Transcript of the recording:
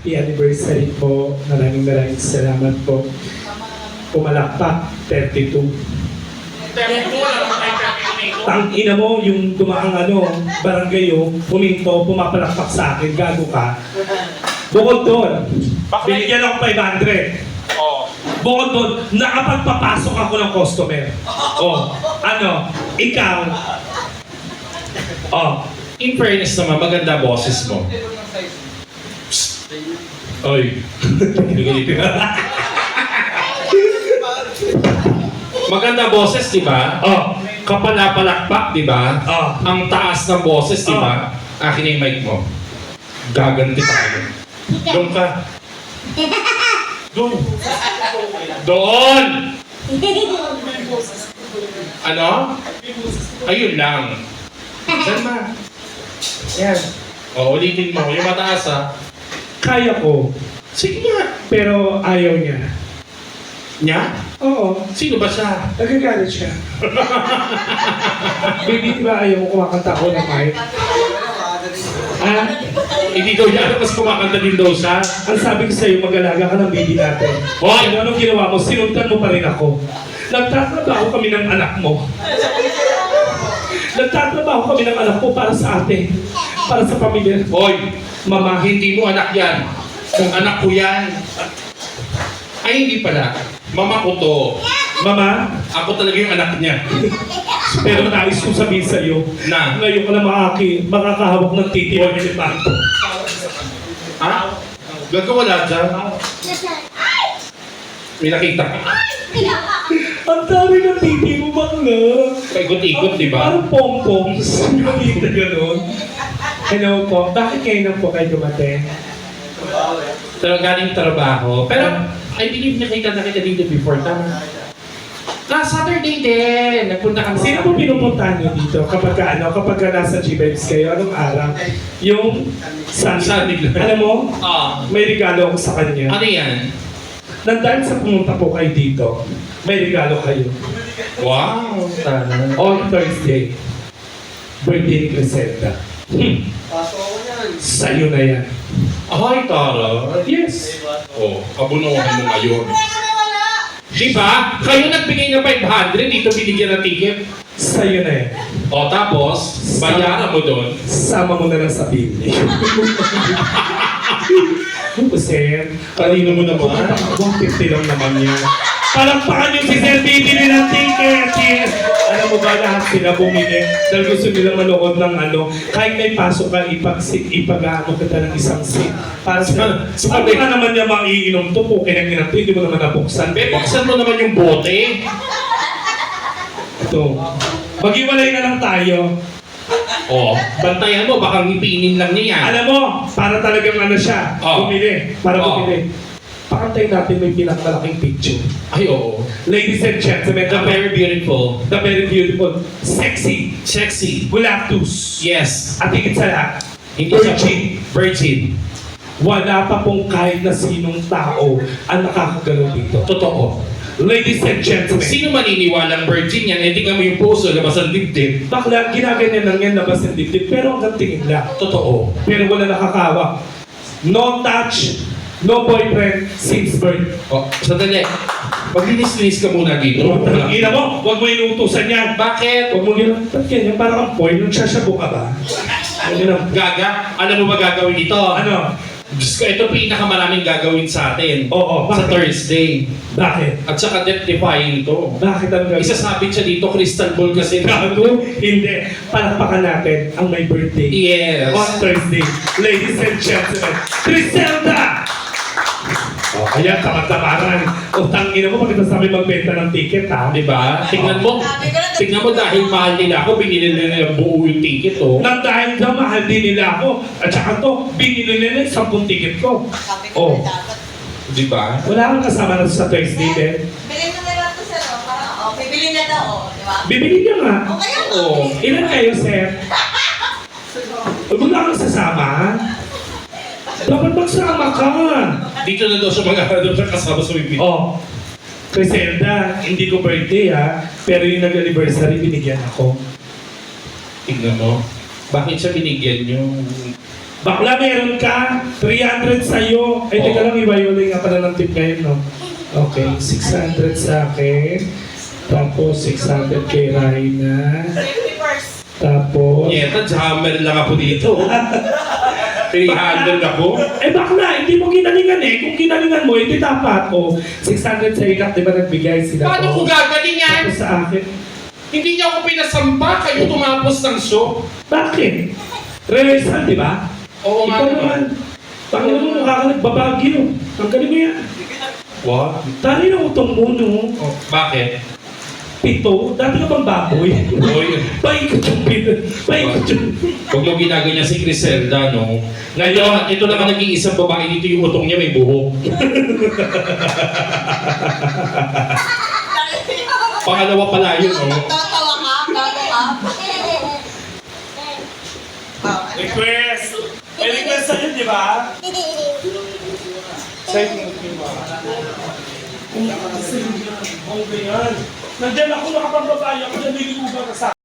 Happy anniversary po. Maraming salamat po. Pumalakpak, 32. Tang ina mo, yung dumaang barangay yung puminto, pumapalakpak sa akin, gago ka. Bukod doon, binigyan ako 500. Bukod doon, nakapagpapasok ako ng customer. Ikaw. In fairness naman, maganda boses mo. Oy. Maganda boses, di ba? Kapalapalakpak, di ba? Ang taas ng boses, di ba? Akin na yung mic mo. Gaganti tayo. Doon ka. Doon. Doon! Ano? Ayun lang. Diyan ma. Yan. Ulitin mo. Yung mataas ha. Kaya ko, Sige nga. pero ayaw niya. Nya? Oo, Sino ba siya? nagagalit siya. Baby, di ba ayaw mo kumakanta ko ng mic? Hindi daw niya. Mas kumakanta din daw siya. Ang sabi ko sa'yo, mag-alaga ka ng baby natin. Hoy! Anong ginawa mo? Sinuntan mo pa rin ako. Nagtatrabaho kami ng anak mo. Nagtatrabaho kami ng anak mo para sa atin. Para sa pamilya. Hoy! Mama, Hindi mo anak yan. Anak ko yan. Ay, hindi pala. Mama ko to. Mama, Ako talaga yung anak niya. pero nais kong sabihin sa'yo, Na? ngayon ka na makakahawak ng titi mo ng elepanto. Ha? Gago wala dyan. May nakita ka. Ang dami ng titi mo, bakla. Paikot-ikot, di ba? Parang pom-poms. Nakita gano'n. Hello po, bakit kayo nang po kayo dumating? Galing trabaho. Pero, I believe nakita na kita dito before. Tama. Saturday din. Nagpunta kami. Sino po pinupuntahan niyo dito kapag nasa G-Vibes kayo? Anong araw? Yung Sunday. Alam mo, may regalo ako sa kanya. Ano yan? Nandahil sa pumunta po kayo dito, may regalo kayo. Wow. Sana. On Thursday, birthday ni Crescenta. Sa'yo na yan. Ay, Tara. Yes. Abunuhan mo ngayon. Diba? Kayo nagbigay ng 500, dito binigyan ng ticket. Sa'yo na yan. Tapos, bayaran mo doon. Sama mo na lang sa bill. Sir, Kanino mo naman? 150 lang naman yan. Palakpakan yung si Sir bibili ng ticket. Yes. Alam mo ba lahat sila bumili dahil gusto nila manood ng kahit may pasok ka, ipag-ano kita ng isang seat. Para sa ano ka naman niya maiinom to po, kaya ginanto, hindi mo naman nabuksan. Buksan mo naman yung bote. Ito. Maghiwalay na lang tayo. Bantayan mo, baka ngipinin lang niya yan. Alam mo, para talagang siya, bumili. Para bumili. Pakantayin natin may pinakamalaking picture. Ay, oo. Ladies and gentlemen, The very beautiful. the very beautiful, sexy, Sexy. Gulatus. Yes. At higit sa lahat, Hindi sa virgin. Virgin. Wala pa pong kahit na sinong tao ang nakakagalaw dito. Totoo. Ladies and gentlemen, Sino maniniwalang virgin yan? Tingnan mo yung puso, labas ang dibdib. bakla, ginaganyan lang yan labas ng dibdib, pero hanggang tingin lang. Totoo. Pero wala nakakawak. No touch, no boyfriend since birth. Sandali. Maglinis-linis ka muna dito. Ina mo, huwag mo inuutusan yan. Bakit? Huwag mo ginawa. Ba't ganyan? Parang ang boy, nung sasabo ka ba? Gaga? Alam mo ba gagawin ito? Ano? Diyos ko, ito pinakamaraming gagawin sa atin. Oo, Sa bakit? Thursday. Bakit? At saka death-defying to. Bakit ang gagawin? Isasabit siya dito, crystal ball kasi. Gago? Hindi. Palakpakan natin ang may birthday. Yes. On Thursday. Ladies and gentlemen, Criselda! Ayan, tamad-tamaran. Tangina mo, bakit sabi magbenta ng ticket, ha? Diba? Tingnan mo dahil mahal nila ako, binili nila buo yung ticket, Nang dahil daw mahal din nila ako. At saka to, binili nila yung 10 ticket ko. Oh. Diba? Wala kang kasama na sa Thursday din. Bilhin na nila ito, sir. Parang, bibili na daw, di ba? Bibili niya nga. O kaya, Ilan kayo, sir? Huwag mo na kang sasama, ha? Dapat magsama ka. Dito na daw siya mag-aarap sa kasama sa bibig. Criselda, hindi ko birthday pero yung nag-anniversary, binigyan ako. Tingnan mo. Bakit siya binigyan yung Bakla, meron ka. 300 sa'yo. Ay, teka lang, iba-iwalay nga pala ng tip ngayon, no? Okay, 600 sa akin. Tapos, 600 kay Raina. 50 first. Tapos... Nyeta, jammer lang ako dito. 300 ako. Eh bakla, hindi mo ginalingan eh. Kung ginalingan mo, hindi dapat. O, 600 sa ikat, di ba nagbigay sila? Paano ko gagalingan? Tapos sa akin. Hindi niya ako pinasampa, kayo tumapos ng show. Bakit? Rehearsal, di ba? Oo nga Ikaw naman. Tangin mo, mukha ka nagbabagyo. Ang galing mo yan. What? Tari na utong mo, no? Oh, bakit? 7. Dati ka bang baboy? Oy, Paikot yung pito. Paikot yung... huwag yung ginaganyan si Criselda, no? Ngayon, ito naman nag-iisang babae dito yung utong niya may buhok. Pangalawa pala yun, no? Tatawa ka, tatawa. Request! May request sa'yo, di ba? Sa'yo mo, di ba? Okay yan. Nandiyan ako nakapagbabayo ako, naliligo ba ka sa